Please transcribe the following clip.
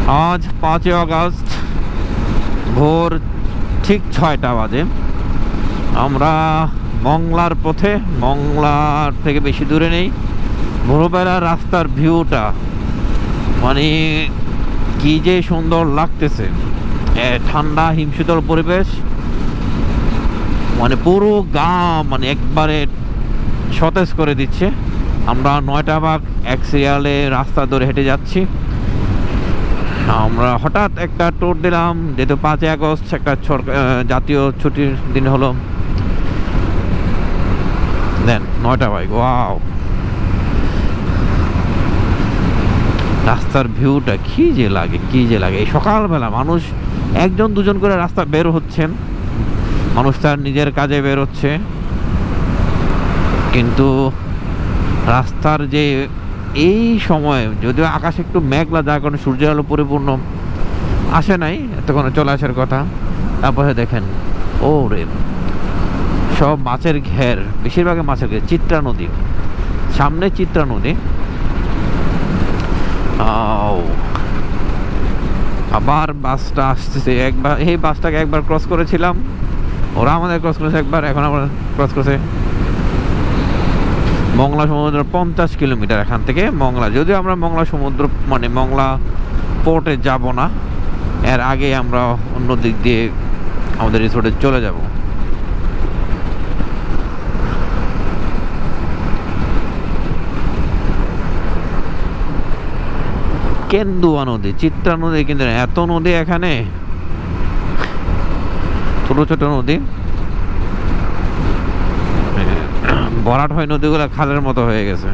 আজ 5 আগস্ট ভোর ঠিক 6টা বাজে। আমরা মংলার পথে, মংলার থেকে বেশি দূরে নেই। ভোরবেলা রাস্তার ভিউটা মানে কি যে সুন্দর লাগতেছে, ঠান্ডা হিমশীতল পরিবেশ, মানে পুরো গা মানে একবারে সতেজ করে দিচ্ছে। আমরা 9টা ভাগ এক সিরিয়ালে রাস্তা ধরে হেঁটে যাচ্ছি। আমরা হঠাৎ একটা ট্যুর দিলাম, যেহেতু 5 আগস্ট একটা জাতীয় ছুটির দিন হলো। দেন 9টা বাইক, ওয়াও, রাস্তার ভিউটা কি যে লাগে, কি যে লাগে। এই সকালবেলা মানুষ একজন দুজন করে রাস্তা বের হচ্ছেন, মানুষ তার নিজের কাজে বের হচ্ছে, কিন্তু রাস্তার যে এই সময়, যদিও আকাশ একটু মেঘলা, যার কারণে সূর্যের আলো পরিপূর্ণ আসে নাই, এতক্ষণে চলে আসার কথা। তারপরে দেখেন, ও রে, সব মাছের ঘের, বেশিরভাগই মাছের ঘের। চিত্রা নদী, সামনে চিত্রা নদী। আবার বাসটা আসতেছে। একবার এই বাসটাকে একবার ক্রস করেছিলাম, ওরা আমাদের ক্রস করেছে একবার, এখন আমরা ক্রস করেছে। মংলা সমুদ্র 50 কিলোমিটার এখান থেকে মংলা। যদিও আমরা মংলা সমুদ্র মানে মংলা পোর্টে যাব না, এর আগে আমরা অন্য দিক দিয়ে আমাদের রিসোর্টে চলে যাব। কেন্দুয়া নদী, চিত্রা নদী, কিন্তু এত নদী এখানে, ছোট ছোট নদী, ভরাট হয় নদীগুলো খালের মতো হয়ে গেছে।